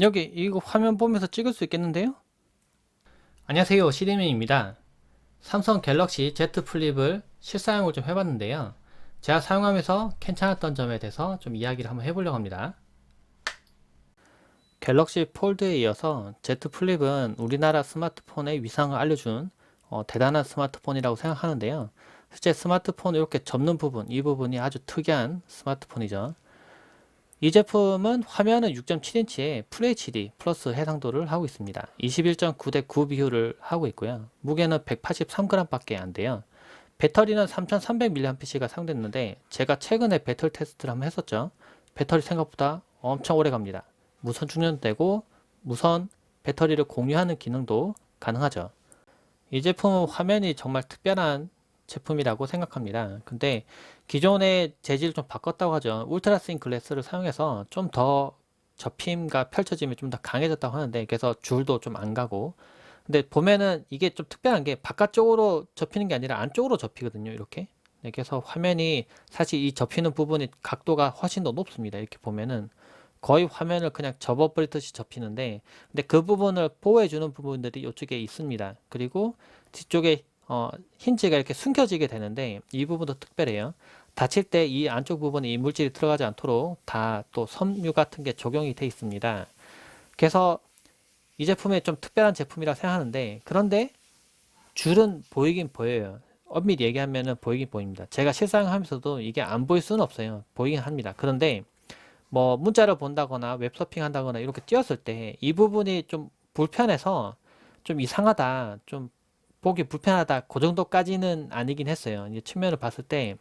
여기 이거 화면 보면서 찍을 수 있겠는데요? 안녕하세요, 시리맨입니다. 삼성 갤럭시 Z 플립을 실사용을 좀 해봤는데요. 제가 사용하면서 괜찮았던 점에 대해서 좀 이야기를 한번 해보려고 합니다. 갤럭시 폴드에 이어서 Z 플립은 우리나라 스마트폰의 위상을 알려준 대단한 스마트폰이라고 생각하는데요. 실제 스마트폰을 이렇게 접는 부분, 이 부분이 아주 특이한 스마트폰이죠. 이 제품은 화면은 6.7인치에 FHD 플러스 해상도를 하고 있습니다. 21.9 대 9 비율을 하고 있고요. 무게는 183g 밖에 안 돼요. 배터리는 3300mAh가 사용됐는데 제가 최근에 배터리 테스트를 한번 했었죠. 배터리 생각보다 엄청 오래 갑니다. 무선 충전되고 무선 배터리를 공유하는 기능도 가능하죠. 이 제품은 화면이 정말 특별한 제품이라고 생각합니다. 근데 기존의 재질을 좀 바꿨다고 하죠. 울트라 스인 글래스를 사용해서 좀 더 접힘과 펼쳐짐이 좀 더 강해졌다고 하는데, 그래서 줄도 좀 안 가고. 근데 보면은 이게 좀 특별한 게 바깥쪽으로 접히는 게 아니라 안쪽으로 접히거든요. 이렇게. 네, 그래서 화면이 사실 이 접히는 부분이 각도가 훨씬 더 높습니다. 이렇게 보면은 거의 화면을 그냥 접어버리듯이 접히는데, 근데 그 부분을 보호해주는 부분들이 이쪽에 있습니다. 그리고 뒤쪽에 힌지가 이렇게 숨겨지게 되는데 이 부분도 특별해요. 닫힐 때 이 안쪽 부분에 이물질이 들어가지 않도록 다 또 섬유 같은 게 적용이 돼 있습니다. 그래서 이 제품이 좀 특별한 제품이라 생각하는데, 그런데 줄은 보이긴 보여요. 엄밀히 얘기하면은 보이긴 보입니다. 제가 실사용하면서도 이게 안 보일 수는 없어요. 보이긴 합니다. 그런데 뭐 문자를 본다거나 웹서핑 한다거나 이렇게 띄었을 때 이 부분이 좀 불편해서 좀 이상하다, 좀 보기 불편하다, 그 정도까지는 아니긴 했어요. 이제 측면을 봤을 때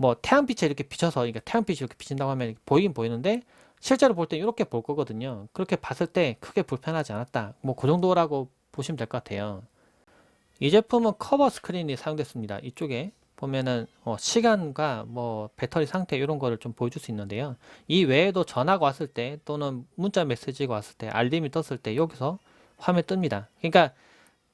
뭐 태양빛에 이렇게 비춰서, 그러니까 태양빛이 이렇게 비친다고 하면 보이긴 보이는데 실제로 볼 때 이렇게 볼 거거든요. 그렇게 봤을 때 크게 불편하지 않았다, 뭐 그 정도라고 보시면 될 것 같아요. 이 제품은 커버 스크린이 사용됐습니다. 이쪽에 보면은 시간과 뭐 배터리 상태 이런 거를 좀 보여줄 수 있는데요. 이 외에도 전화가 왔을 때 또는 문자 메시지가 왔을 때, 알림이 떴을 때 여기서 화면 뜹니다. 그러니까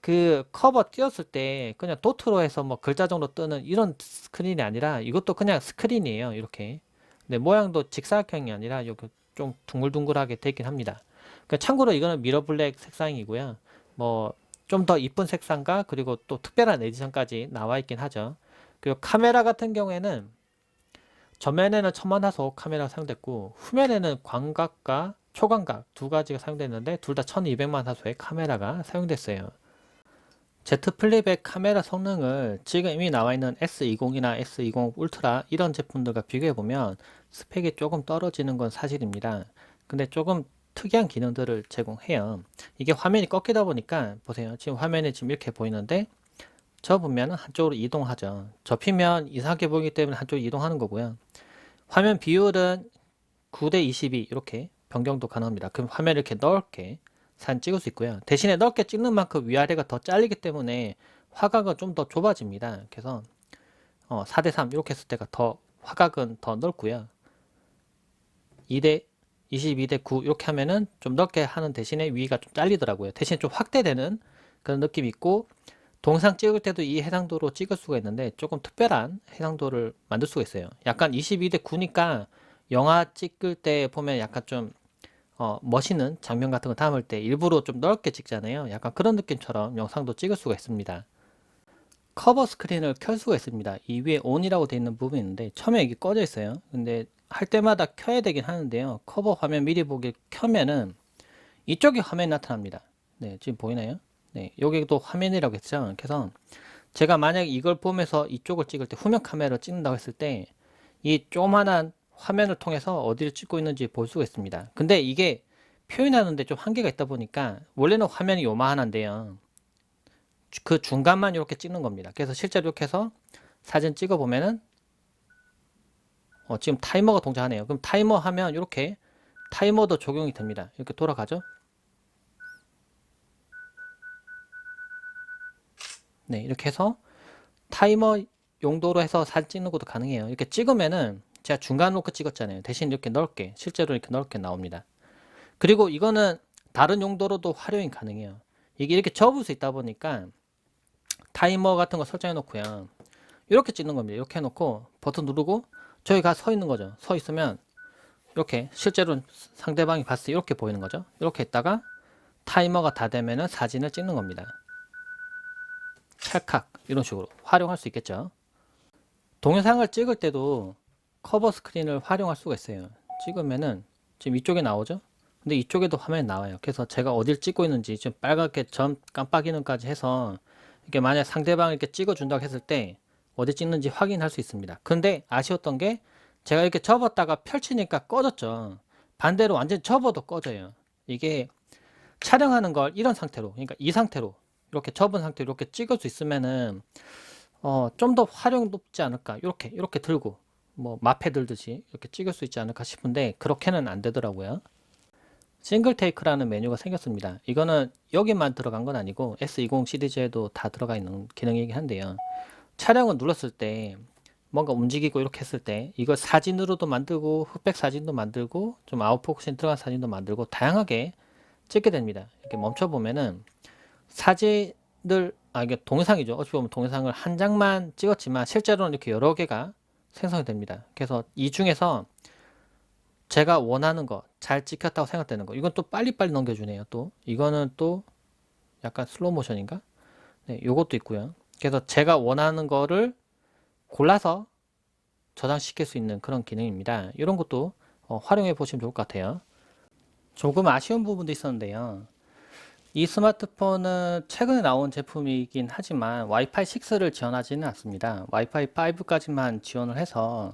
그 커버 띄었을 때 그냥 도트로 해서 뭐 글자 정도 뜨는 이런 스크린이 아니라 이것도 그냥 스크린이에요. 이렇게. 근데 모양도 직사각형이 아니라 이렇게 좀 둥글둥글하게 되긴 합니다. 참고로 이거는 미러 블랙 색상이고요. 뭐 좀 더 이쁜 색상과 그리고 또 특별한 에디션까지 나와 있긴 하죠. 그리고 카메라 같은 경우에는 전면에는 천만화소 카메라가 사용됐고 후면에는 광각과 초광각 두 가지가 사용됐는데 둘 다 1200만 화소의 카메라가 사용됐어요. Z 플립의 카메라 성능을 지금 이미 나와 있는 S20이나 S20 울트라 이런 제품들과 비교해 보면 스펙이 조금 떨어지는 건 사실입니다. 근데 조금 특이한 기능들을 제공해요. 이게 화면이 꺾이다 보니까 보세요. 지금 화면이 지금 이렇게 보이는데 접으면 한쪽으로 이동하죠. 접히면 이상하게 보이기 때문에 한쪽으로 이동하는 거고요. 화면 비율은 9대 22 이렇게 변경도 가능합니다. 그럼 화면을 이렇게 넓게 사진 찍을 수 있고요. 대신에 넓게 찍는 만큼 위아래가 더 잘리기 때문에 화각은 좀 더 좁아집니다. 그래서 4대 3 이렇게 했을 때가 더 화각은 더 넓고요. 2대 22대 9 이렇게 하면은 좀 넓게 하는 대신에 위가 좀 잘리더라고요. 대신 좀 확대되는 그런 느낌이 있고, 동상 찍을 때도 이 해상도로 찍을 수가 있는데 조금 특별한 해상도를 만들 수가 있어요. 약간 22대 9니까 영화 찍을 때 보면 약간 좀 멋있는 장면 같은 거 담을 때 일부러 좀 넓게 찍잖아요. 약간 그런 느낌처럼 영상도 찍을 수가 있습니다. 커버 스크린을 켤 수가 있습니다. 이 위에 ON이라고 되어 있는 부분이 있는데 처음에 이게 꺼져 있어요. 근데 할 때마다 켜야 되긴 하는데요. 커버 화면 미리 보기 켜면은 이쪽에 화면이 나타납니다. 네, 지금 보이나요? 네, 여기도 화면이라고 했죠. 그래서 제가 만약 이걸 보면서 이쪽을 찍을 때, 후면 카메라를 찍는다고 했을 때 이 조그만한 화면을 통해서 어디를 찍고 있는지 볼 수가 있습니다. 근데 이게 표현하는데 좀 한계가 있다 보니까 원래는 화면이 요만한데요. 그 중간만 이렇게 찍는 겁니다. 그래서 실제로 이렇게 해서 사진 찍어 보면은 지금 타이머가 동작하네요. 그럼 타이머 하면 이렇게 타이머도 적용이 됩니다. 이렇게 돌아가죠. 네, 이렇게 해서 타이머 용도로 해서 사진 찍는 것도 가능해요. 이렇게 찍으면은 제가 중간 놓고 찍었잖아요. 대신 이렇게 넓게, 실제로 이렇게 넓게 나옵니다. 그리고 이거는 다른 용도로도 활용이 가능해요. 이게 이렇게 접을 수 있다 보니까 타이머 같은 거 설정해 놓고요. 이렇게 찍는 겁니다. 이렇게 해놓고 버튼 누르고 저기 가 서 있는 거죠. 서 있으면 이렇게 실제로 상대방이 봤을 때 이렇게 보이는 거죠. 이렇게 했다가 타이머가 다 되면은 사진을 찍는 겁니다. 찰칵 이런 식으로 활용할 수 있겠죠. 동영상을 찍을 때도 커버 스크린을 활용할 수가 있어요. 찍으면은 지금 이쪽에 나오죠. 근데 이쪽에도 화면이 나와요. 그래서 제가 어딜 찍고 있는지 좀 빨갛게 점 깜빡이는까지 해서 이렇게 만약 상대방이 이렇게 찍어준다고 했을 때 어디 찍는지 확인할 수 있습니다. 근데 아쉬웠던 게 제가 이렇게 접었다가 펼치니까 꺼졌죠. 반대로 완전 접어도 꺼져요. 이게 촬영하는 걸 이런 상태로, 그러니까 이 상태로 이렇게 접은 상태로 이렇게 찍을 수 있으면은 좀 더 활용 높지 않을까. 이렇게 들고 뭐 마패 들듯이 이렇게 찍을 수 있지 않을까 싶은데 그렇게는 안 되더라고요. 싱글 테이크라는 메뉴가 생겼습니다. 이거는 여기만 들어간 건 아니고 S20 시리즈에도 다 들어가 있는 기능이긴 한데요. 촬영을 눌렀을 때 뭔가 움직이고 이렇게 했을 때 이걸 사진으로도 만들고 흑백 사진도 만들고 좀 아웃포커싱 들어간 사진도 만들고 다양하게 찍게 됩니다. 이렇게 멈춰 보면은 사진을 이게 동영상이죠. 어찌 보면 동영상을 한 장만 찍었지만 실제로는 이렇게 여러 개가 생성이 됩니다. 그래서 이 중에서 제가 원하는 거 잘 찍혔다고 생각되는 거 이건 또 빨리빨리 넘겨주네요. 또 이거는 또 약간 슬로우 모션인가? 네, 요것도 있고요. 그래서 제가 원하는 거를 골라서 저장시킬 수 있는 그런 기능입니다. 이런 것도 활용해 보시면 좋을 것 같아요. 조금 아쉬운 부분도 있었는데요. 이 스마트폰은 최근에 나온 제품이긴 하지만 와이파이 6를 지원하지는 않습니다. 와이파이 5까지만 지원을 해서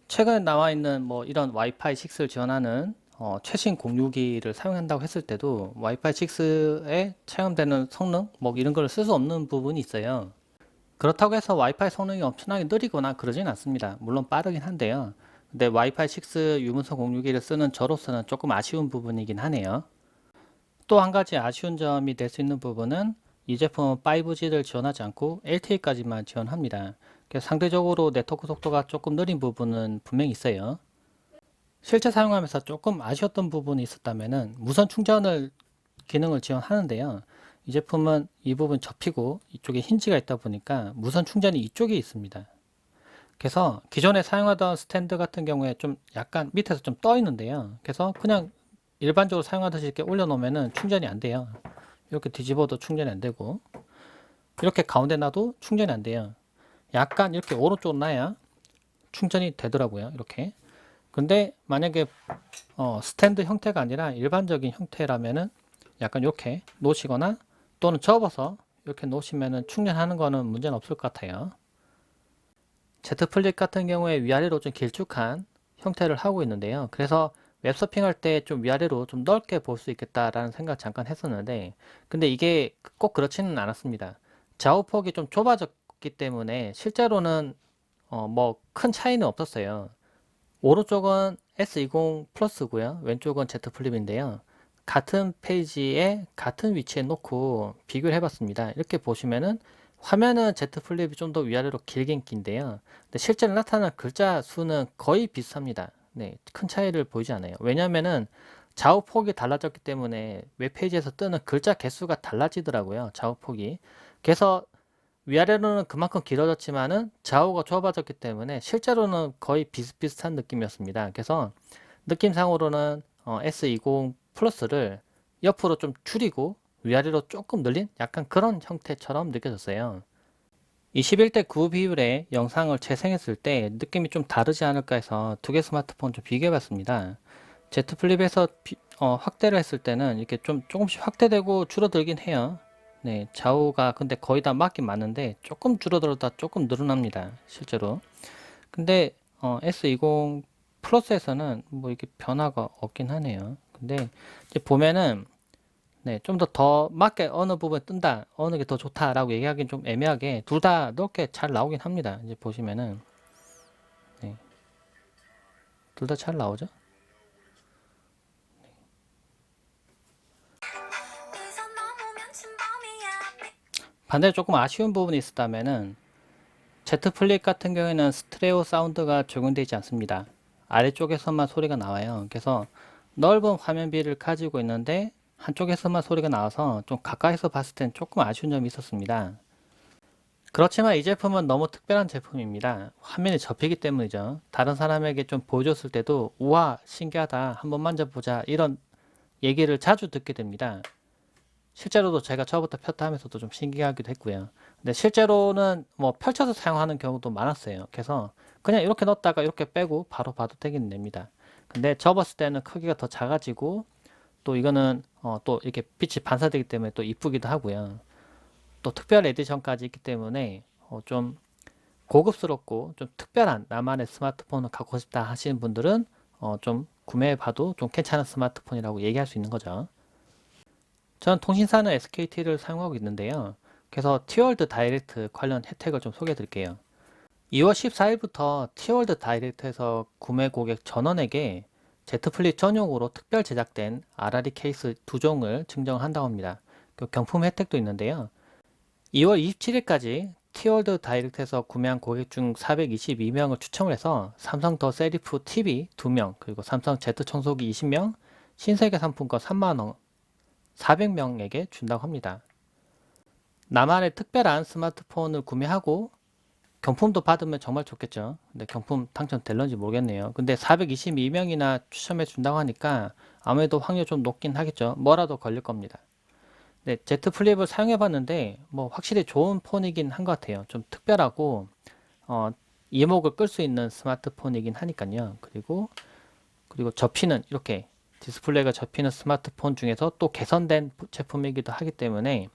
최근에 나와 있는 뭐 이런 와이파이 6를 지원하는 최신 공유기를 사용한다고 했을 때도 와이파이 6에 차용되는 성능 뭐 이런 걸 쓸 수 없는 부분이 있어요. 그렇다고 해서 와이파이 성능이 엄청나게 느리거나 그러진 않습니다. 물론 빠르긴 한데요. 근데 와이파이 6 유무선 공유기를 쓰는 저로서는 조금 아쉬운 부분이긴 하네요. 또 한 가지 아쉬운 점이 될 수 있는 부분은 이 제품은 5G를 지원하지 않고 LTE까지만 지원합니다. 그래서 상대적으로 네트워크 속도가 조금 느린 부분은 분명히 있어요. 실제 사용하면서 조금 아쉬웠던 부분이 있었다면은 무선 충전을 기능을 지원하는데요. 이 제품은 이 부분 접히고 이쪽에 힌지가 있다 보니까 무선 충전이 이쪽에 있습니다. 그래서 기존에 사용하던 스탠드 같은 경우에 좀 약간 밑에서 좀 떠 있는데요. 그래서 그냥 일반적으로 사용하듯이 이렇게 올려놓으면 충전이 안 돼요. 이렇게 뒤집어도 충전이 안 되고 이렇게 가운데 놔도 충전이 안 돼요. 약간 이렇게 오른쪽으로 놔야 충전이 되더라고요. 이렇게. 근데 만약에 스탠드 형태가 아니라 일반적인 형태라면은 약간 이렇게 놓으시거나 또는 접어서 이렇게 놓으시면은 충전하는 거는 문제는 없을 것 같아요. Z 플립 같은 경우에 위아래로 좀 길쭉한 형태를 하고 있는데요. 그래서 웹서핑 할 때 좀 위아래로 좀 넓게 볼 수 있겠다라는 생각 잠깐 했었는데 근데 이게 꼭 그렇지는 않았습니다. 좌우폭이 좀 좁아졌기 때문에 실제로는 뭐 큰 차이는 없었어요. 오른쪽은 S20 플러스고요. 왼쪽은 Z 플립인데요. 같은 페이지에 같은 위치에 놓고 비교를 해봤습니다. 이렇게 보시면은 화면은 Z 플립이 좀 더 위아래로 길긴 긴데요. 근데 실제로 나타나는 글자 수는 거의 비슷합니다. 네, 큰 차이를 보이지 않아요. 왜냐면은 좌우폭이 달라졌기 때문에 웹페이지에서 뜨는 글자 개수가 달라지더라고요. 좌우폭이. 그래서 위아래로는 그만큼 길어졌지만은 좌우가 좁아졌기 때문에 실제로는 거의 비슷비슷한 느낌이었습니다. 그래서 느낌상으로는 S20 플러스를 옆으로 좀 줄이고 위아래로 조금 늘린 약간 그런 형태처럼 느껴졌어요. 21대 9 비율의 영상을 재생했을 때 느낌이 좀 다르지 않을까 해서 두 개 스마트폰 좀 비교해 봤습니다. Z 플립에서 확대를 했을 때는 이렇게 좀 조금씩 확대되고 줄어들긴 해요. 네, 좌우가 근데 거의 다 맞긴 맞는데 조금 줄어들었다 조금 늘어납니다. 실제로. 근데 S20 플러스에서는 뭐 이렇게 변화가 없긴 하네요. 근데 이제 보면은 네, 좀 더 맞게 어느 부분에 뜬다, 어느 게 더 좋다라고 얘기하기는 좀 애매하게 둘 다 넓게 잘 나오긴 합니다. 이제 보시면은 네, 둘 다 잘 나오죠. 반대로 조금 아쉬운 부분이 있었다면은 Z 플립 같은 경우에는 스테레오 사운드가 적용되지 않습니다. 아래쪽에서만 소리가 나와요. 그래서 넓은 화면비를 가지고 있는데 한쪽에서만 소리가 나와서 좀 가까이서 봤을 땐 조금 아쉬운 점이 있었습니다. 그렇지만 이 제품은 너무 특별한 제품입니다. 화면이 접히기 때문이죠. 다른 사람에게 좀 보여줬을 때도 우와 신기하다 한번 만져보자 이런 얘기를 자주 듣게 됩니다. 실제로도 제가 처음부터 폈다 하면서도 좀 신기하기도 했고요. 근데 실제로는 뭐 펼쳐서 사용하는 경우도 많았어요. 그래서 그냥 이렇게 넣었다가 이렇게 빼고 바로 봐도 되긴 됩니다. 근데 접었을 때는 크기가 더 작아지고 또 이거는 또 이렇게 빛이 반사되기 때문에 또 이쁘기도 하고요. 또 특별 에디션까지 있기 때문에 좀 고급스럽고 좀 특별한 나만의 스마트폰을 갖고 싶다 하시는 분들은 좀 구매해봐도 좀 괜찮은 스마트폰이라고 얘기할 수 있는 거죠. 저는 통신사는 SKT를 사용하고 있는데요. 그래서 티월드 다이렉트 관련 혜택을 좀 소개해 드릴게요. 2월 14일부터 티월드 다이렉트에서 구매 고객 전원에게 Z 플립 전용으로 특별 제작된 RRE 케이스 2종을 증정한다고 합니다. 그 경품 혜택도 있는데요. 2월 27일까지 티월드 다이렉트에서 구매한 고객 중 422명을 추첨을 해서 삼성 더 세리프 TV 2명, 그리고 삼성 Z 청소기 20명, 신세계 상품권 3만원 400명에게 준다고 합니다. 나만의 특별한 스마트폰을 구매하고 경품도 받으면 정말 좋겠죠. 근데 경품 당첨될런지 모르겠네요. 근데 422명이나 추첨해 준다고 하니까 아무래도 확률 좀 높긴 하겠죠. 뭐라도 걸릴 겁니다. 네, Z 플립을 사용해 봤는데 뭐 확실히 좋은 폰이긴 한 것 같아요. 좀 특별하고 이목을 끌 수 있는 스마트폰이긴 하니까요. 그리고 접히는 이렇게 디스플레이가 접히는 스마트폰 중에서 또 개선된 제품이기도 하기 때문에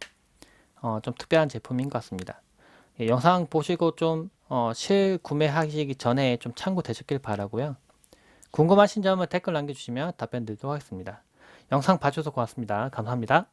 좀 특별한 제품인 것 같습니다. 예, 영상 보시고 좀 실구매하시기 전에 좀 참고되셨길 바라고요. 궁금하신 점은 댓글 남겨주시면 답변 드리도록 하겠습니다. 영상 봐주셔서 고맙습니다. 감사합니다.